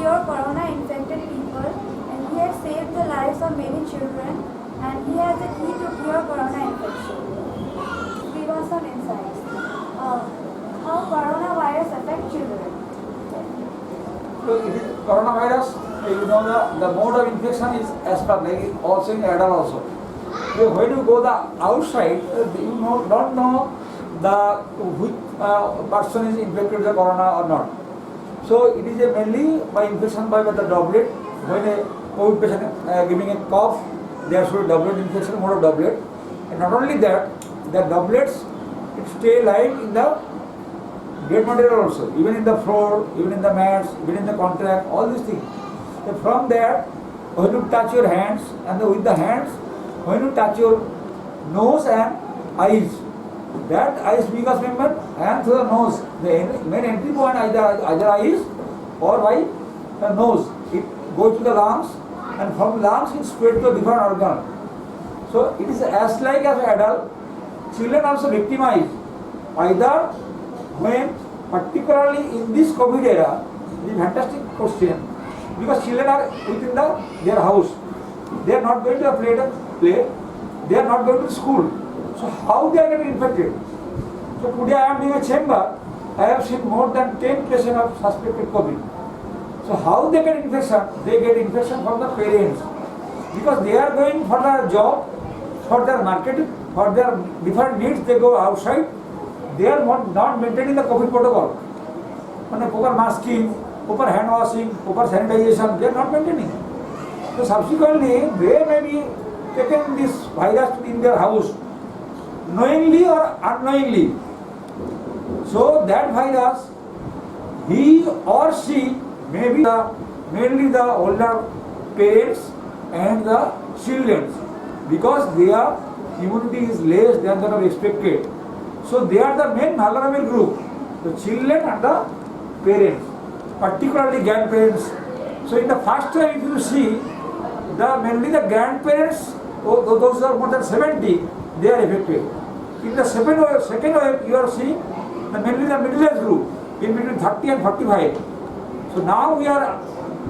cure corona-infected people, and he has saved the lives of many children, and he has the key to cure corona infection. Give us some insights. How coronavirus affects children? So it is coronavirus, the mode of infection is as per like also in adult also. So when you go the outside, you don't know which person is infected with the corona or not. So it is mainly by infection by the droplet. When a COVID patient giving a cough, there should be droplet infection, mode of droplet. And not only that, the droplets it stay live in the dead material also, even in the floor, even in the mats, even in the contract, all these things. So from there, when you touch your hands, and with the hands, when you touch your nose and eyes, that eyes mucous membrane and through the nose, the main entry point either eyes or by the nose. It goes to the lungs, and from lungs it spreads to different organ. So it is as like as adult. Children also victimized either when, particularly in this COVID era. It is a fantastic question because children are within their house. They are not going to play. They are not going to school. So how they are getting infected? So today I am in a chamber. I have seen more than 10 cases of suspected COVID. So how they get infection? They get infection from the parents because they are going for their job, for their marketing, for their different needs. They go outside. They are not maintaining the COVID protocol. Proper masking, proper hand washing, proper sanitization, they are not maintaining. So subsequently, they may be taken this virus in their house, knowingly or unknowingly. So that virus, he or she may be mainly the older parents and the children, because their immunity is less than that of expected. So they are the main vulnerable group, the children and the parents, particularly grandparents. So in the first wave, if you see, mainly the grandparents, those are more than 70, they are affected. In the second wave, you are seeing mainly the middle-aged group, in between 30 and 45. So now we are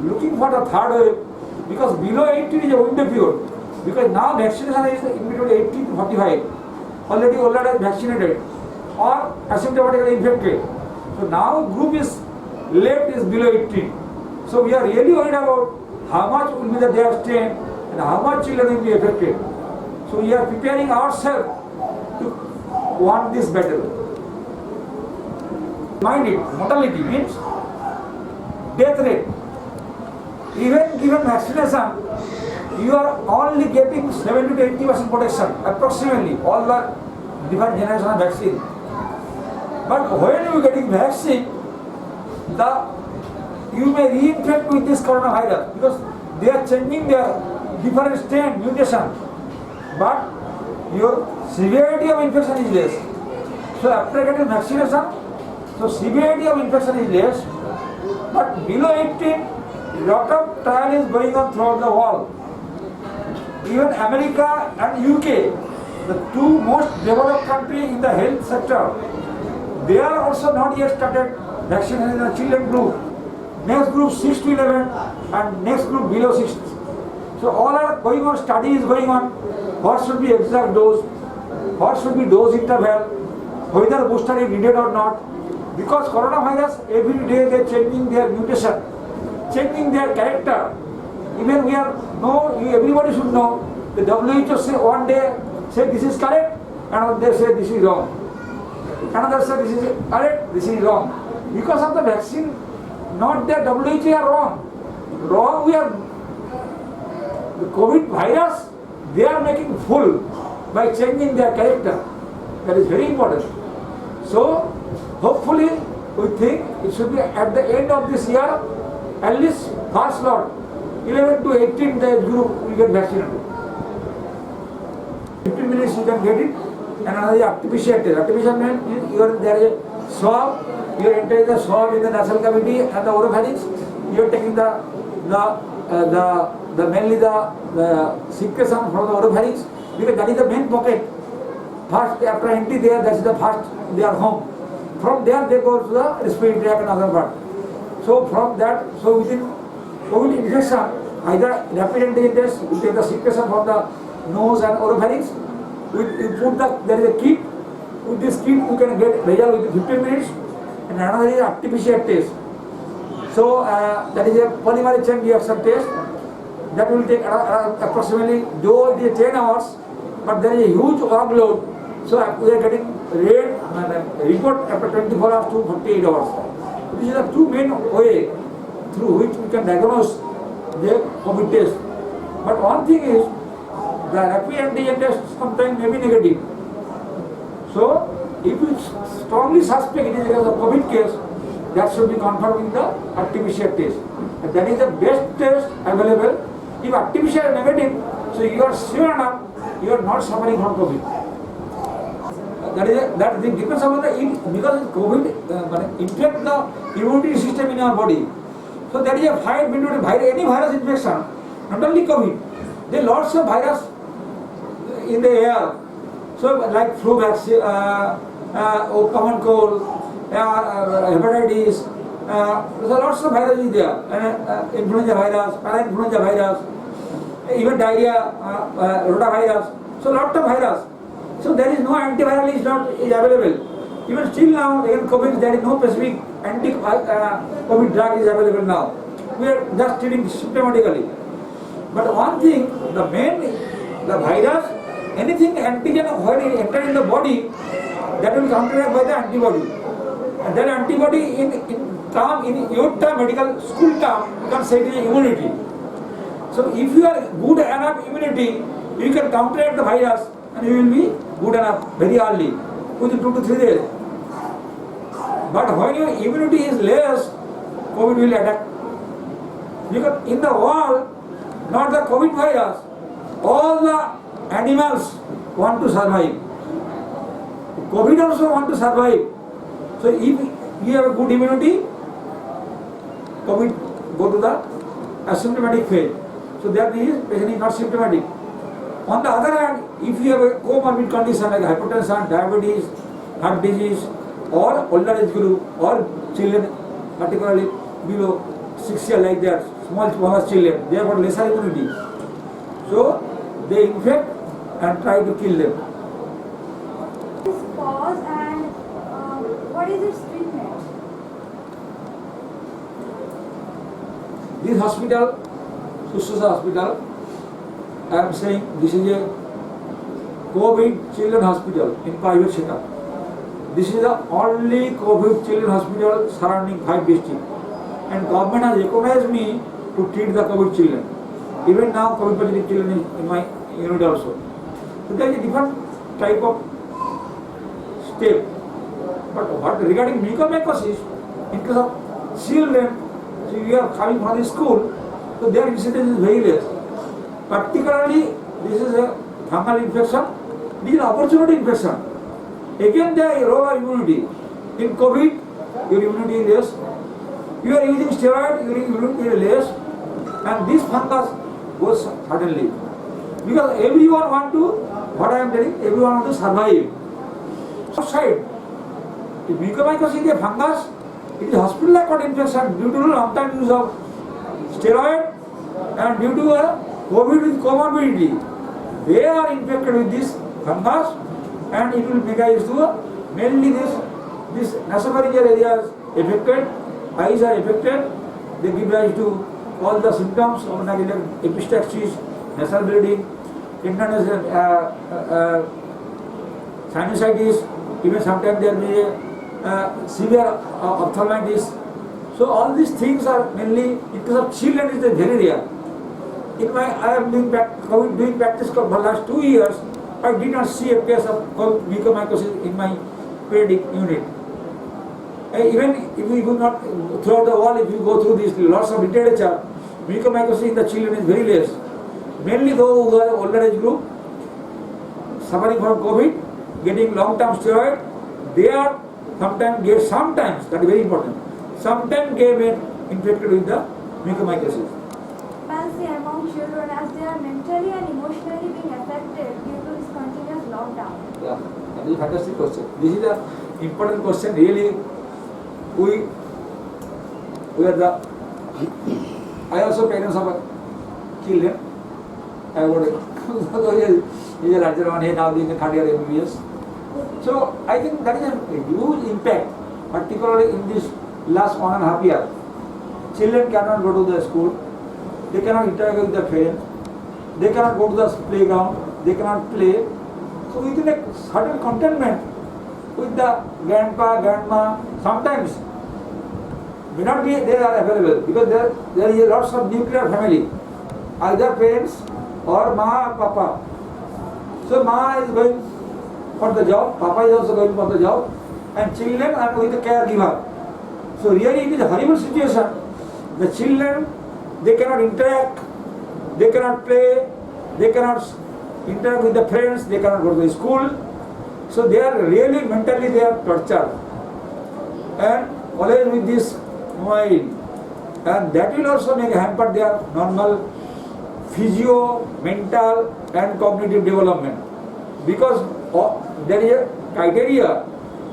looking for the third wave, because below 80 is a window period. Because now vaccination is in between 80 to 45. Already vaccinated or asymptomatically infected. So now group is left is below 18. So we are really worried about how much will be the their strain and how much children will be affected. So we are preparing ourselves to won this battle. Mind it, mortality means death rate. Even given vaccination, you are only getting 70 to 80% protection, approximately, all the different generations of vaccine. But when you are getting vaccine, you may reinfect with this coronavirus because they are changing their different strain, mutation. But your severity of infection is less. So after getting vaccination, so severity of infection is less. But below 18, lot of trial is going on throughout the world. Even America and UK, the two most developed countries in the health sector, they are also not yet started vaccination in the children group. Next group 6 to 11 and next group below 6. So all are going on, study is going on. What should be exact dose? What should be dose interval? Whether booster is needed or not. Because coronavirus, every day they are changing their mutation, changing their character. Even everybody should know, the WHO say one day say this is correct, and they say this is wrong. Another say this is correct, this is wrong. Because of the vaccine, not the WHO are wrong. Wrong we are, the COVID virus, they are making full by changing their character. That is very important. So, hopefully, we think it should be at the end of this year, at least first lot, 11 to 18 the group will get vaccinated. 15 minutes you can get it, and another is artificial test. Artificial means there is a swab, you are entering the swab in the nasal cavity and the oropharynx, you are taking mainly the secretion from the oropharynx, because that is the main pocket. First, after entry there, that is the first, they are home. From there they go to the respiratory tract and other part. So from that, so within COVID infection, either rapid antigen test, you take the secretion from the nose and oropharynx, you put there is a kit, with this kit you can get result within 15 minutes, and another is RT-PCR test. So that is a polymerase chain reaction test, that will take approximately, though it is 10 hours, but there is a huge workload, so we are getting report after 24 hours to 48 hours. These are the two main ways through which we can diagnose the COVID test. But one thing is, the rapid antigen test sometimes may be negative. So, if you strongly suspect it is a COVID case, that should be confirmed with the RT-PCR test. And that is the best test available. If RT-PCR is negative, so you are sure enough you are not suffering from COVID. That depends upon because COVID infect the immunity system in our body. So there is a fight between any virus infection, not only COVID. There are lots of virus in the air. So like flu vaccine, common cold, hepatitis, so lots of virus is there. Influenza virus, parainfluenza virus, even diarrhea, rotavirus. So lots of virus. So there is no antiviral is available. Even still now, again COVID, there is no specific anti-COVID drug is available now. We are just treating symptomatically. But one thing, the virus, anything antigen when it enters in the body, that will counteract by the antibody. And that antibody in your term, medical school term, you can say it is immunity. So if you are good enough immunity, you can counteract the virus and you will be good enough very early, within 2 to 3 days. But when your immunity is less, COVID will attack. Because in the world, not the COVID virus, all the animals want to survive. COVID also want to survive. So if you have a good immunity, COVID go to the asymptomatic phase. So that is patient is not symptomatic. On the other hand, if you have a comorbid condition like hypertension, diabetes, heart disease, or older age group, or children, particularly below 6 years like that, small children, they have got lesser immunity. So they infect and try to kill them. This cause and what is its treatment? This hospital, Sushruta Hospital, I am saying this is a COVID children hospital in private setup. This is the only COVID children hospital surrounding 5 districts. And government has recognized me to treat the COVID children. Even now COVID positive children is in my unit also. So there is a different type of step. But what regarding mucormycosis, in case of children, so you are coming from the school, so their incidence is very less. Particularly, this is a fungal infection. This is an opportunity infection. Again, there is lower immunity. In COVID, your immunity is less. You are using steroid, your immunity is less. And this fungus goes suddenly. Because everyone want to, what I am telling, everyone want to survive. Outside, if mucormycosis is a fungus, it is hospital-acquired infection due to long-time use of steroid and due to a COVID with comorbidity. They are infected with this fungus and it will make us to mainly this nasopharyngeal areas affected, eyes are affected, they give rise to all the symptoms of epistaxis, nasal bleeding, tenderness, sinusitis, even sometimes there may be severe ophthalmitis. So all these things are mainly, in case of children, it is very rare. I am doing practice for the last 2 years. I did not see a case of mucormycosis in my pediatric unit. Even if we do not throughout the world, if you go through these lots of literature, mucormycosis in the children is very less. Mainly those who are older age group, suffering from COVID, getting long-term steroid, they are sometimes, that is very important, sometimes get infected with the mucormycosis. Fancy among children as they are mentally and emotionally being affected due to this continuous lockdown. Yeah, that is a fantastic question. This is an important question. Really, we are the I also parents of children. I got he's a larger one, he now doing the third year MBBS. So I think that is a huge impact, particularly in this last 1.5 years. Children cannot go to the school, they cannot interact with their parents, they cannot go to the playground, they cannot play. So within a certain contentment with the grandpa, grandma, sometimes may not be they are available because there is lots of nuclear family, either parents or ma, papa. So ma is going for the job, papa is also going for the job, and children are with the caregiver. So really it is a horrible situation. The children, they cannot interact, they cannot play, they cannot interact with the friends, they cannot go to the school. So they are really mentally they are tortured. And always with this mobile. And that will also make hamper their normal physio, mental and cognitive development. Because there is a criteria,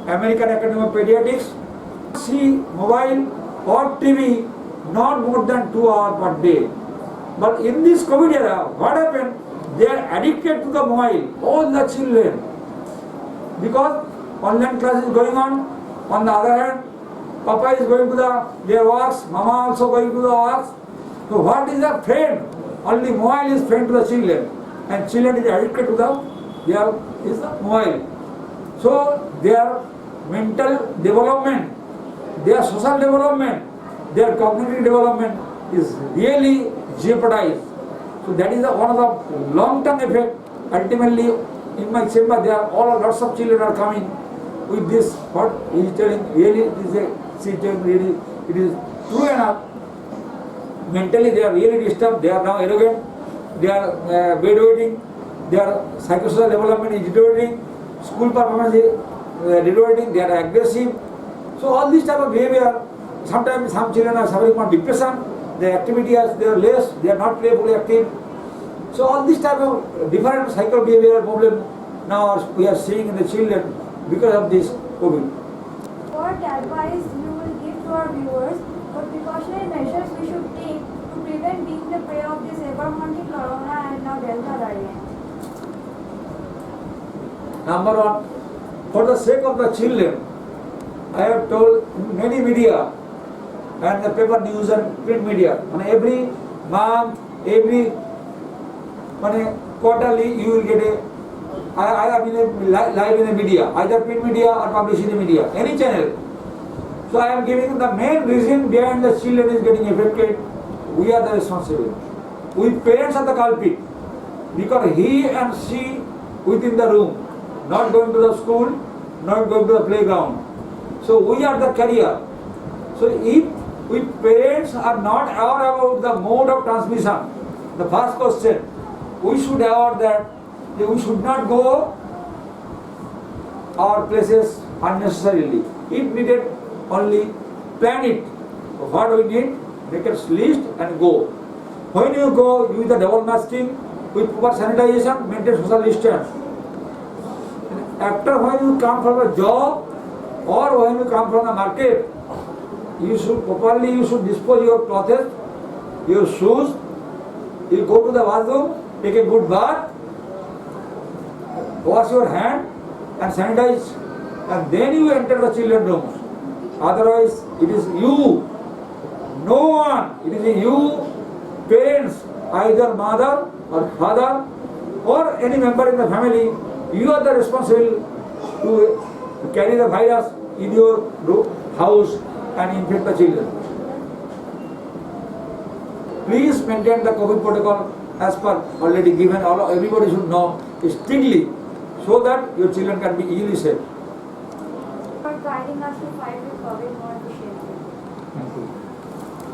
American Academy of Pediatrics, see mobile or TV not more than 2 hours per day. But in this COVID era, what happened? They are addicted to the mobile, all the children. Because online class is going on the other hand, Papa is going to their works, Mama also going to the works. So what is the friend? Only mobile is friend to the children. And children is addicted to the mobile. So their mental development, their social development, their cognitive development is really jeopardized. So that is one of the long-term effect. Ultimately, in my chamber, there are lots of children are coming with this. What he is telling really it is true enough. Mentally, they are really disturbed. They are now arrogant. They are bedwetting. Their psychosocial development is deteriorating. School performance is deteriorating. They are aggressive. So all this type of behavior. Sometimes some children are suffering from depression. Their activity is they are less. They are not playfully active. So all this type of different psycho-behavioral problem now we are seeing in the children because of this COVID. What advice you will give to our viewers what precautionary measures we should take to prevent being the prey of this ever-haunting corona and now Delta variant? Number one, for the sake of the children, I have told many media and the paper news and print media, and every month, every quarterly you will get I mean live in the media, either print media or publishing the media, any channel. So I am giving the main reason behind the children is getting affected. We are the responsible. We parents are the culprit because he and she within the room, not going to the school, not going to the playground. So we are the carrier. So if we parents are not aware about the mode of transmission, the first question, we should aware that we should not go our places unnecessarily. If needed, only plan it. What we need, make a list and go. When you go, use the double masking with proper sanitization, maintain social distance. After when you come from a job or when you come from the market, you should properly dispose your clothes, your shoes. You go to the bathroom, take a good bath, wash your hand and sanitize, and then you enter the children's rooms. Otherwise, it is you, no one, it is you, parents, either mother or father or any member in the family, you are the responsible to carry the virus in your house and infect the children. Please maintain the COVID protocol as per already given. Everybody should know strictly so that your children can be easily safe.